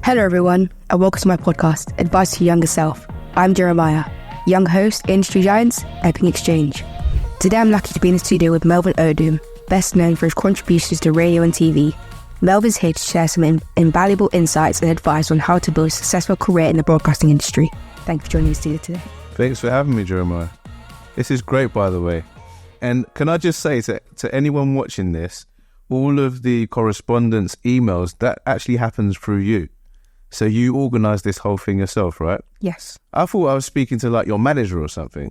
Hello everyone, and welcome to my podcast, Advice to Your Younger Self. I'm Jeremiah, young host, Industry Giants, Epping Exchange. Today I'm lucky to be in the studio with Melvin Odoom, best known for his contributions to radio and TV. Melvin's here to share some invaluable insights and advice on how to build a successful career in the broadcasting industry. Thank you for joining the studio today. Thanks for having me, Jeremiah. This is great, by the way. And can I just say to anyone watching this, all of the correspondence, emails, that actually happens through you. So you organised this whole thing yourself, right? Yes. I thought I was speaking to like your manager or something.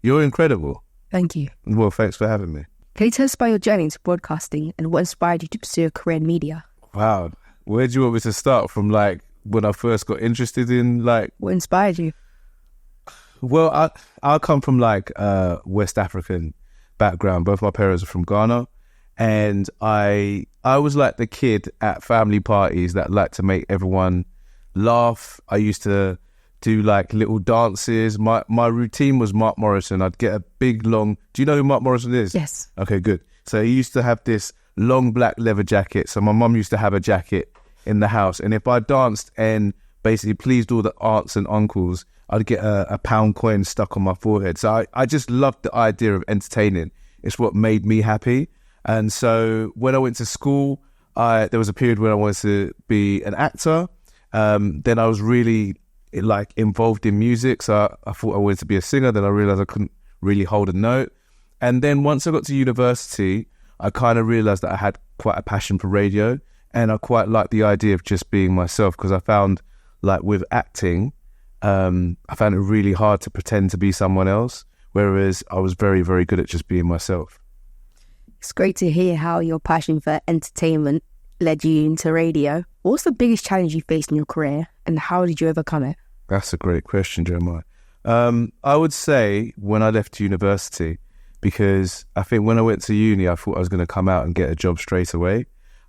You're incredible. Thank you. Well, thanks for having me. Can you tell us about your journey into broadcasting and what inspired you to pursue a career in media? Wow. Where do you want me to start from, like, when I first got interested in, like... What inspired you? Well, I come from, like, West African background. Both my parents are from Ghana. And I was like the kid at family parties that liked to make everyone laugh. I used to do like little dances. My routine was Mark Morrison. I'd get a big long... Do you know who Mark Morrison is? Yes. Okay, good. So he used to have this long black leather jacket. So my mum used to have a jacket in the house. And if I danced and basically pleased all the aunts and uncles, I'd get a pound coin stuck on my forehead. So I just loved the idea of entertaining. It's what made me happy. And so when I went to school, there was a period where I wanted to be an actor. Then I was really like involved in music. So I thought I wanted to be a singer. Then I realized I couldn't really hold a note. And then once I got to university, I kind of realized that I had quite a passion for radio. And I quite liked the idea of just being myself, because I found like with acting, I found it really hard to pretend to be someone else. Whereas I was very, very good at just being myself. It's great to hear how your passion for entertainment led you into radio. What's the biggest challenge you faced in your career and how did you overcome it? That's a great question, Jeremiah. I would say when I left university, because I think when I went to uni, I thought I was going to come out and get a job straight away.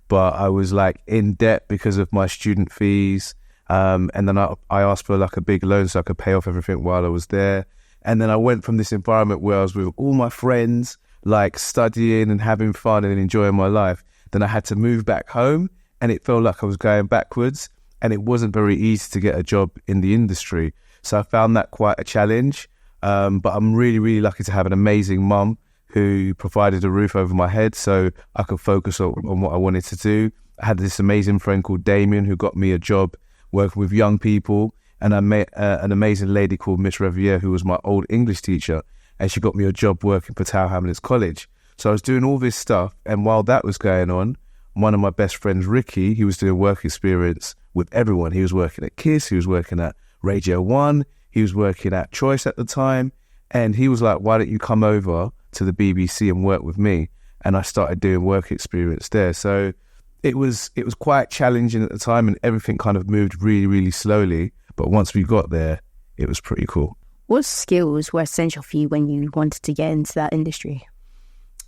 But I was like in debt because of my student fees. And then I asked for like a big loan so I could pay off everything while I was there. And then I went from this environment where I was with all my friends, like studying and having fun and enjoying my life. Then I had to move back home and it felt like I was going backwards, and it wasn't very easy to get a job in the industry. So I found that quite a challenge. But I'm really, really lucky to have an amazing mum who provided a roof over my head so I could focus on what I wanted to do. I had this amazing friend called Damien who got me a job working with young people. And I met an amazing lady called Miss Reviere, who was my old English teacher. And she got me a job working for Tower Hamlets College. So I was doing all this stuff. And while that was going on, one of my best friends, Ricky, he was doing work experience with everyone. He was working at KISS, he was working at Radio 1, he was working at Choice at the time. And he was like, why don't you come over to the BBC and work with me? And I started doing work experience there. So it was quite challenging at the time, and everything kind of moved really, really slowly. But once we got there, it was pretty cool. What skills were essential for you when you wanted to get into that industry?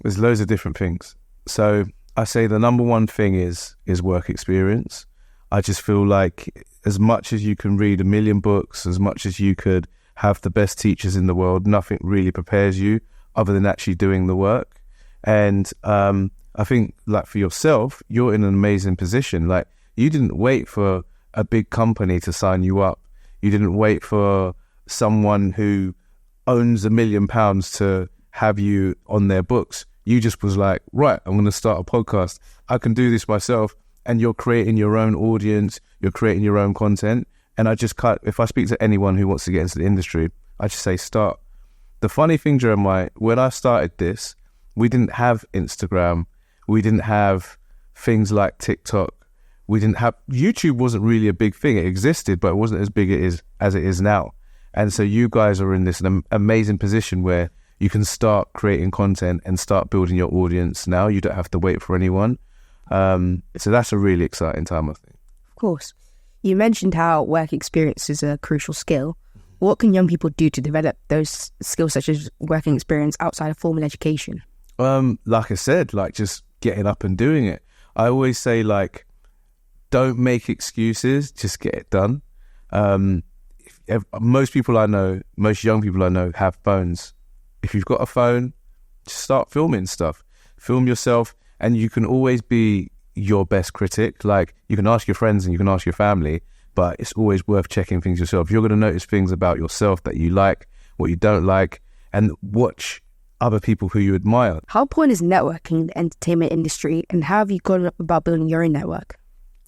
There's loads of different things. So I say the number one thing is work experience. I just feel like as much as you can read a million books, as much as you could have the best teachers in the world, nothing really prepares you other than actually doing the work. And I think like for yourself, you're in an amazing position. Like you didn't wait for a big company to sign you up. You didn't wait for someone who owns £1 million to have you on their books. You just was like, right, I'm going to start a podcast. I can do this myself. And you're creating your own audience. You're creating your own content. And if I speak to anyone who wants to get into the industry, I just say start. The funny thing, Jeremiah, when I started this, we didn't have Instagram. We didn't have things like TikTok. We didn't have... YouTube wasn't really a big thing. It existed, but it wasn't as big as it is now. And so you guys are in this amazing position where you can start creating content and start building your audience now. You don't have to wait for anyone. So that's a really exciting time, I think. Of course. You mentioned how work experience is a crucial skill. What can young people do to develop those skills such as working experience outside of formal education? Like I said, like just getting up and doing it. I always say, like, don't make excuses, just get it done. Most people I know, most young people I know have phones. If you've got a phone, just start filming stuff. Film yourself, and you can always be your best critic. Like, you can ask your friends and you can ask your family, but it's always worth checking things yourself. You're going to notice things about yourself that you like, what you don't like, and watch other people who you admire. How important is networking in the entertainment industry, and how have you gone about building your own network?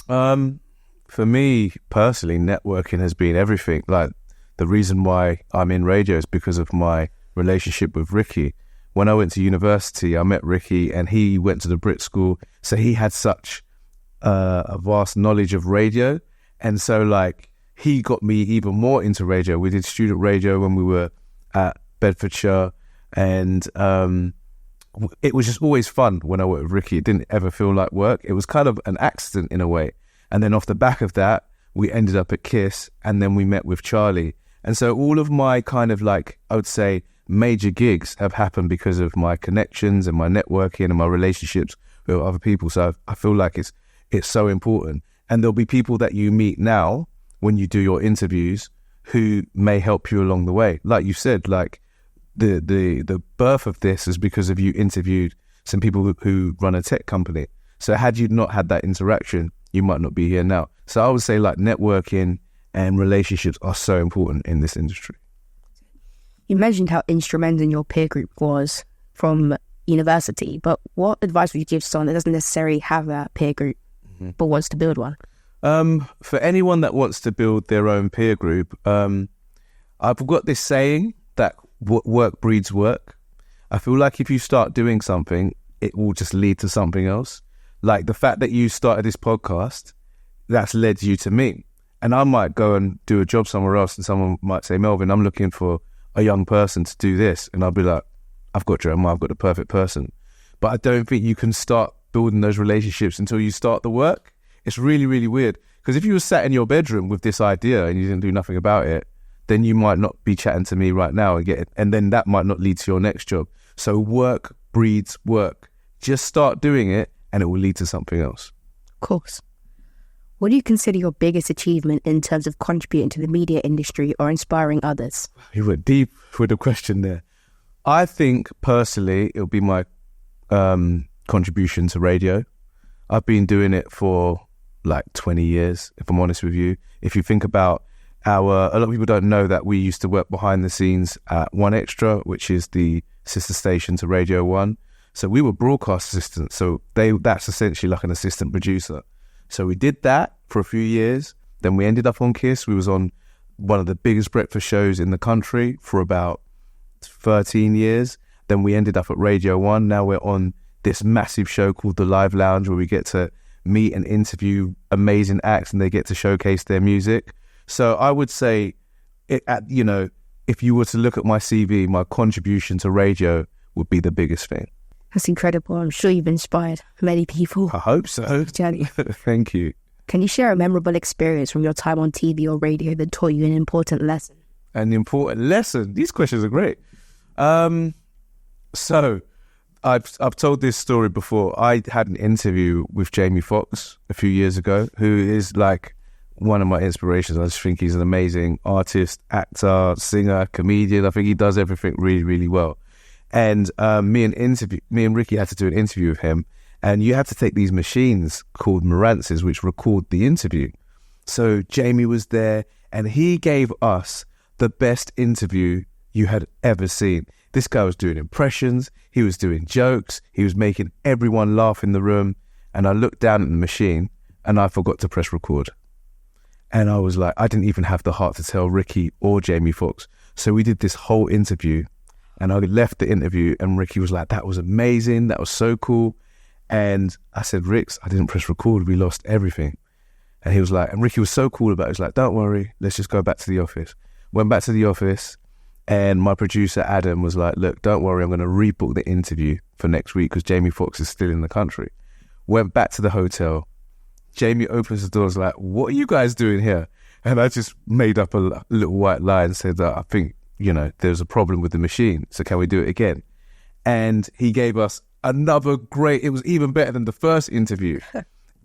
For me personally, networking has been everything. Like, the reason why I'm in radio is because of my relationship with Ricky. When I went to university, I met Ricky, and he went to the Brit School, so he had such a vast knowledge of radio, and so like he got me even more into radio. We did student radio when we were at Bedfordshire, and it was just always fun when I worked with Ricky. It didn't ever feel like work. It was kind of an accident in a way. And then off the back of that, we ended up at KISS, and then we met with Charlie. And so all of my kind of like, I would say, major gigs have happened because of my connections and my networking and my relationships with other people. So I feel like it's so important. And there'll be people that you meet now when you do your interviews who may help you along the way. Like you said, like the birth of this is because of you interviewed some people who run a tech company. So had you not had that interaction, you might not be here now. So I would say like networking and relationships are so important in this industry. You mentioned how instrumental your peer group was from university, but what advice would you give to someone that doesn't necessarily have a peer group but wants to build one? For anyone that wants to build their own peer group, I've got this saying that work breeds work. I feel like if you start doing something, it will just lead to something else. Like the fact that you started this podcast, that's led you to me. And I might go and do a job somewhere else, and someone might say, Melvin, I'm looking for a young person to do this. And I'll be like, I've got Jeremiah, I've got the perfect person. But I don't think you can start building those relationships until you start the work. It's really, really weird. Because if you were sat in your bedroom with this idea and you didn't do nothing about it, then you might not be chatting to me right now and get it. And then that might not lead to your next job. So work breeds work. Just start doing it and it will lead to something else. Of course. What do you consider your biggest achievement in terms of contributing to the media industry or inspiring others? You went deep with the question there. I think personally, it'll be my contribution to radio. I've been doing it for like 20 years, if I'm honest with you. If you think about a lot of people don't know that we used to work behind the scenes at One Extra, which is the sister station to Radio 1. So we were broadcast assistants. So that's essentially like an assistant producer. So we did that for a few years. Then we ended up on KISS. We was on one of the biggest breakfast shows in the country for about 13 years. Then we ended up at Radio 1. Now we're on this massive show called The Live Lounge, where we get to meet and interview amazing acts and they get to showcase their music. So I would say, if you were to look at my CV, my contribution to radio would be the biggest thing. That's incredible. I'm sure you've inspired many people. I hope so. Thank you. Can you share a memorable experience from your time on TV or radio that taught you an important lesson? An important lesson? These questions are great. So I've told this story before. I had an interview with Jamie Foxx a few years ago, who is like one of my inspirations. I just think he's an amazing artist, actor, singer, comedian. I think he does everything really, really well. And me and Ricky had to do an interview with him, and you had to take these machines called Marances, which record the interview. So Jamie was there, and he gave us the best interview you had ever seen. This guy was doing impressions, he was doing jokes, he was making everyone laugh in the room. And I looked down at the machine and I forgot to press record. And I was like, I didn't even have the heart to tell Ricky or Jamie Foxx. So we did this whole interview, and I left the interview and Ricky was like, that was amazing, that was so cool. And I said, Ricks, I didn't press record, we lost everything. And he was like, and Ricky was so cool about it, he was like, don't worry, let's just go back to the office. Went back to the office, and my producer Adam was like, look, don't worry, I'm going to rebook the interview for next week because Jamie Foxx is still in the country. Went back to the hotel. Jamie opens the door, was like, what are you guys doing here? And I just made up a little white lie and said that I think, there's a problem with the machine, so can we do it again? And he gave us another it was even better than the first interview.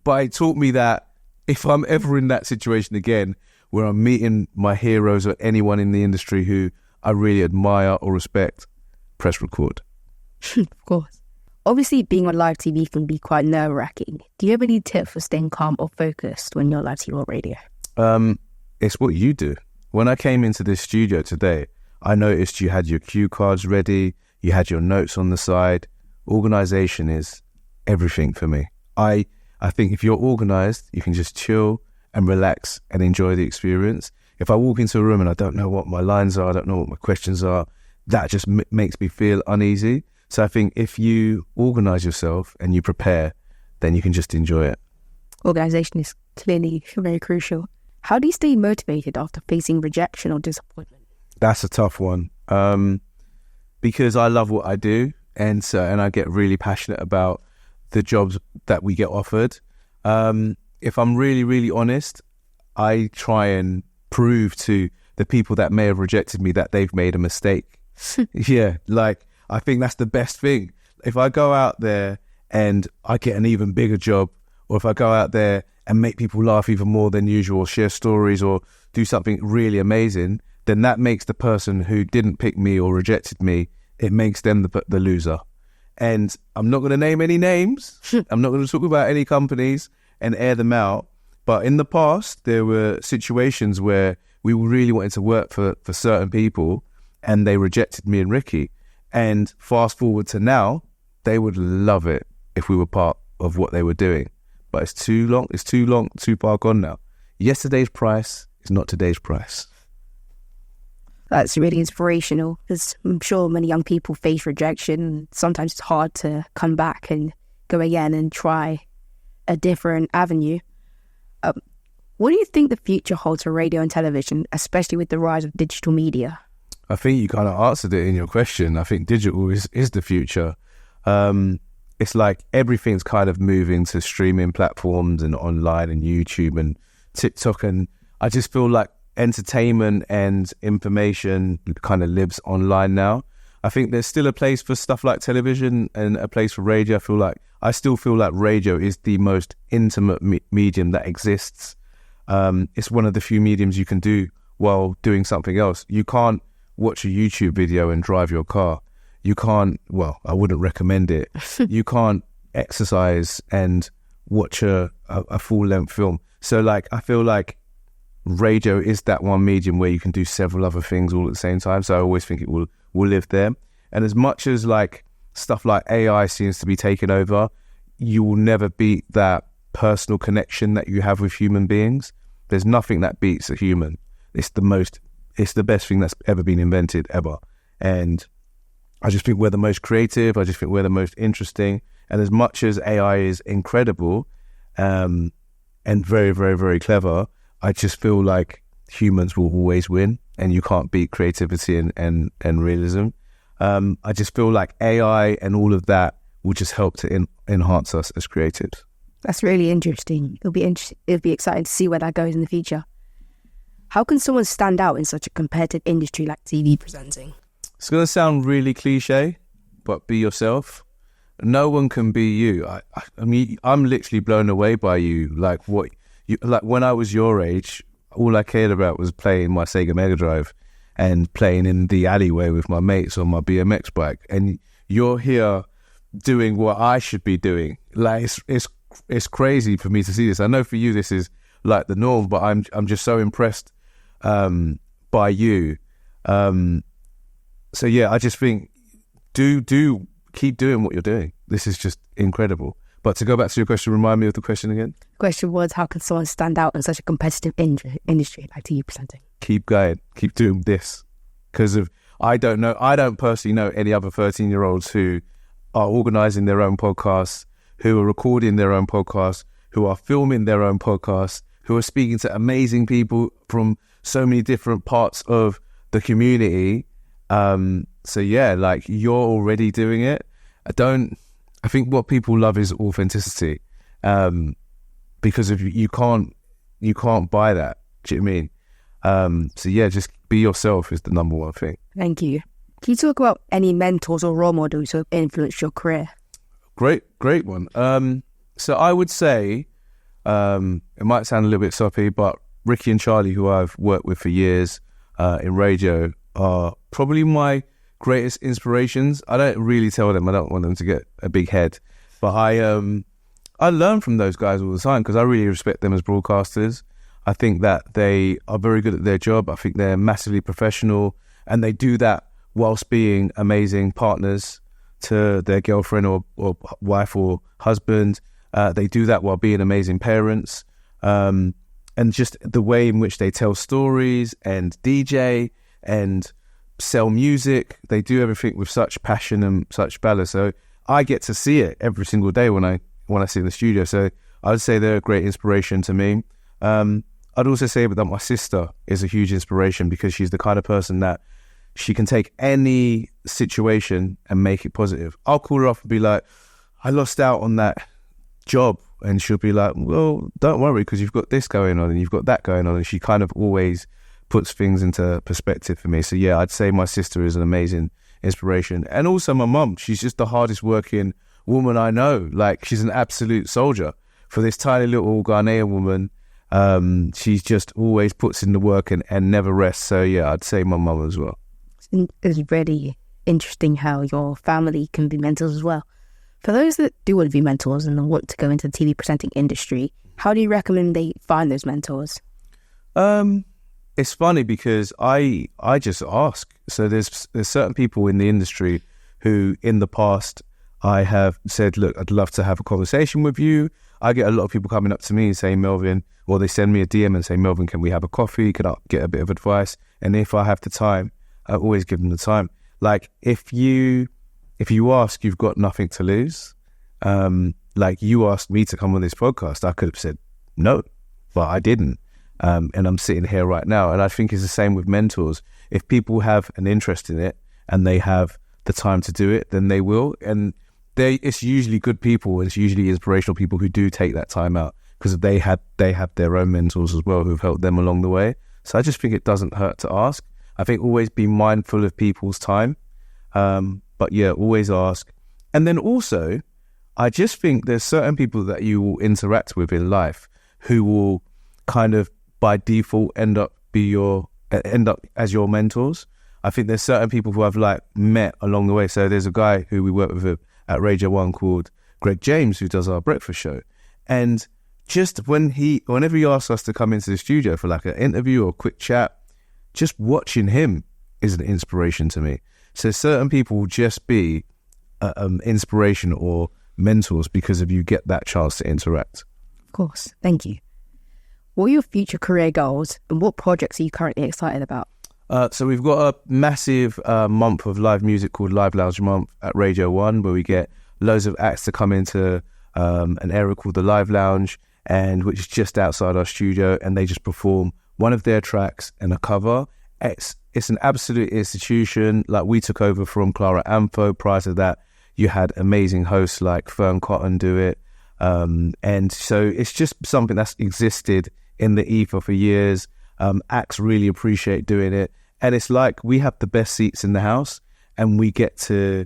But it taught me that if I'm ever in that situation again, where I'm meeting my heroes or anyone in the industry who I really admire or respect, press record. Of course. Obviously, being on live TV can be quite nerve-wracking. Do you have any tips for staying calm or focused when you're live TV or radio? It's what you do. When I came into this studio today, I noticed you had your cue cards ready, you had your notes on the side. Organisation is everything for me. I think if you're organised, you can just chill and relax and enjoy the experience. If I walk into a room and I don't know what my lines are, I don't know what my questions are, that just makes me feel uneasy. So I think if you organise yourself and you prepare, then you can just enjoy it. Organisation is clearly very crucial. How do you stay motivated after facing rejection or disappointment? That's a tough one. Because I love what I do, and I get really passionate about the jobs that we get offered. If I'm really, really honest, I try and prove to the people that may have rejected me that they've made a mistake. Yeah, like I think that's the best thing. If I go out there and I get an even bigger job, or if I go out there and make people laugh even more than usual, share stories or do something really amazing, then that makes the person who didn't pick me or rejected me, it makes them the loser. And I'm not going to name any names. I'm not going to talk about any companies and air them out. But in the past, there were situations where we really wanted to work for certain people and they rejected me and Ricky. And fast forward to now, they would love it if we were part of what they were doing. But it's too long, too far gone now. Yesterday's price is not today's price. That's really inspirational, because I'm sure many young people face rejection. Sometimes it's hard to come back and go again and try a different avenue. What do you think the future holds for radio and television, especially with the rise of digital media? I think you kind of answered it in your question. I think digital is the future. It's like everything's kind of moving to streaming platforms and online and YouTube and TikTok. And I just feel like entertainment and information kind of lives online now. I think there's still a place for stuff like television and a place for radio. I still feel like radio is the most intimate medium that exists. It's one of the few mediums you can do while doing something else. You can't watch a YouTube video and drive your car. You can't, well, I wouldn't recommend it. You can't exercise and watch a full-length film. So I feel like radio is that one medium where you can do several other things all at the same time. So I always think it will live there. And as much as stuff like AI seems to be taking over, you will never beat that personal connection that you have with human beings. There's nothing that beats a human. It's the best thing that's ever been invented ever. And I just think we're the most creative. I just think we're the most interesting. And as much as AI is incredible and very, very, very clever, I just feel like humans will always win, and you can't beat creativity and realism. I just feel like AI and all of that will just help to enhance us as creatives. That's really interesting. It'll be exciting to see where that goes in the future. How can someone stand out in such a competitive industry like TV presenting? It's going to sound really cliche, but be yourself. No one can be you. I mean, I'm literally blown away by you. Like when I was your age, all I cared about was playing my Sega Mega Drive and playing in the alleyway with my mates on my BMX bike. And you're here doing what I should be doing. Like it's crazy for me to see this. I know for you this is like the norm, but I'm just so impressed by you. So yeah, I just think do keep doing what you're doing. This is just incredible. But to go back to your question, remind me of the question again. The question was, how can someone stand out in such a competitive industry like TV presenting? Keep going. Keep doing this. Because I don't personally know any other 13-year-olds who are organising their own podcasts, who are recording their own podcasts, who are filming their own podcasts, who are speaking to amazing people from so many different parts of the community. So yeah, you're already doing it. I think what people love is authenticity, because if you can't buy that. Do you know what I mean? So yeah, just be yourself is the number one thing. Thank you. Can you talk about any mentors or role models who have influenced your career? Great one. So I would say, it might sound a little bit soppy, but Ricky and Charlie, who I've worked with for years in radio, are probably my greatest inspirations, I don't really tell them. I don't want them to get a big head. But I learn from those guys all the time because I really respect them as broadcasters. I think that they are very good at their job. I think they're massively professional, and they do that whilst being amazing partners to their girlfriend or wife or husband. They do that while being amazing parents. And just the way in which they tell stories and DJ and sell music, they do everything with such passion and such valor. So I get to see it every single day when I sit in the studio. So I would say they're a great inspiration to me. I'd also say that my sister is a huge inspiration because she's the kind of person that she can take any situation and make it positive. I'll call her up and be like, I lost out on that job. And she'll be like, well, don't worry, because you've got this going on and you've got that going on. And she kind of always puts things into perspective for me. So yeah, I'd say my sister is an amazing inspiration. And also my mum, she's just the hardest working woman I know. Like, she's an absolute soldier for this tiny little Ghanaian woman. She just always puts in the work and never rests. So yeah, I'd say my mum as well. It's really interesting how your family can be mentors as well. For those that do want to be mentors and want to go into the TV presenting industry, how do you recommend they find those mentors? It's funny because I just ask. So there's certain people in the industry who in the past I have said, look, I'd love to have a conversation with you. I get a lot of people coming up to me and saying, Melvin, or they send me a DM and say, Melvin, can we have a coffee? Can I get a bit of advice? And if I have the time, I always give them the time. Like, if you ask, you've got nothing to lose. Like, you asked me to come on this podcast, I could have said no, but I didn't. And I'm sitting here right now. And I think it's the same with mentors. If people have an interest in it and they have the time to do it, then they will. And it's usually good people. It's usually inspirational people who do take that time out because they have their own mentors as well who've helped them along the way. So I just think it doesn't hurt to ask. I think always be mindful of people's time. But yeah, always ask. And then also, I just think there's certain people that you will interact with in life who will kind of by default end up as your mentors. I think there's certain people who I've like met along the way. So there's a guy who we work with at Radio 1 called Greg James, who does our breakfast show. And just whenever he asks us to come into the studio for like an interview or a quick chat, just watching him is an inspiration to me. So certain people will just be inspiration or mentors because of you get that chance to interact. Of course. Thank you. What are your future career goals and what projects are you currently excited about? So we've got a massive month of live music called Live Lounge Month at Radio 1 where we get loads of acts to come into an area called the Live Lounge, and which is just outside our studio, and they just perform one of their tracks and a cover. It's an absolute institution. Like, we took over from Clara Amfo. Prior to that, you had amazing hosts like Fern Cotton do it. And so it's just something that's existed in the ether for years. Acts really appreciate doing it. And it's like we have the best seats in the house and we get to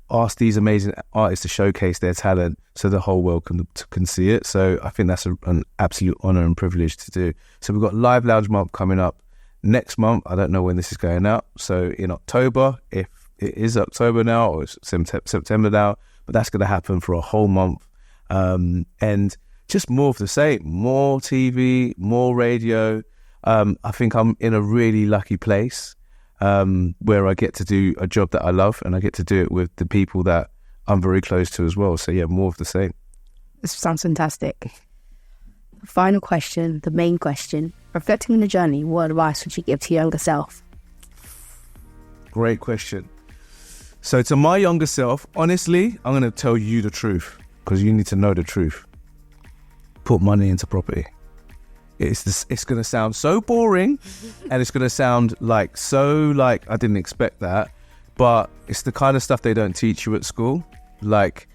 ask these amazing artists to showcase their talent so the whole world can see it. So I think that's an absolute honour and privilege to do. So we've got Live Lounge Month coming up next month. I don't know when this is going out. So in October, if it is October now or it's September now, but that's going to happen for a whole month. And just more of the same, more TV, more radio. I think I'm in a really lucky place where I get to do a job that I love and I get to do it with the people that I'm very close to as well. So yeah, more of the same. This sounds fantastic. Final question, the main question. Reflecting on the journey, what advice would you give to your younger self? Great question. So to my younger self, honestly, I'm going to tell you the truth because you need to know the truth. Put money into property. It's going to sound so boring and it's going to sound like I didn't expect that, but it's the kind of stuff they don't teach you at school. Like,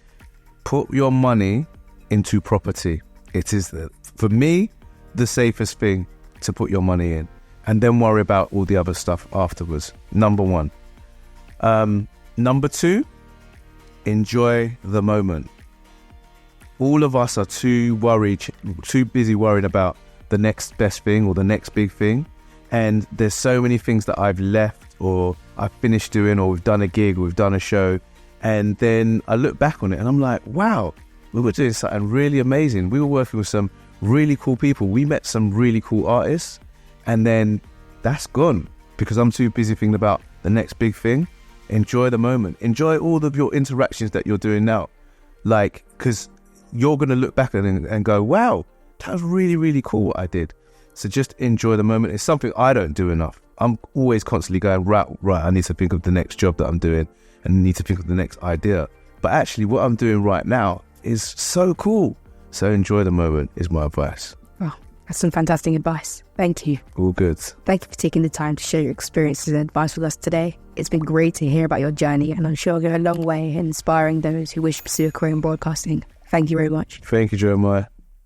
put your money into property. It is, for me, the safest thing to put your money in, and then worry about all the other stuff afterwards. Number one. Number two, enjoy the moment. All of us are too busy worrying about the next best thing or the next big thing. And there's so many things that I've left or I finished doing, or we've done a gig, or we've done a show, and then I look back on it and I'm like, wow, we were doing something really amazing. We were working with some really cool people. We met some really cool artists, and then that's gone because I'm too busy thinking about the next big thing. Enjoy the moment. Enjoy all of your interactions that you're doing now. Like, because you're going to look back at it and go, wow, that was really, really cool what I did. So just enjoy the moment. It's something I don't do enough. I'm always constantly going, right, I need to think of the next job that I'm doing and need to think of the next idea. But actually what I'm doing right now is so cool. So enjoy the moment is my advice. Oh, that's some fantastic advice. Thank you. All good. Thank you for taking the time to share your experiences and advice with us today. It's been great to hear about your journey, and I'm sure it'll go a long way in inspiring those who wish to pursue a career in broadcasting. Thank you very much. Thank you, Jeremiah.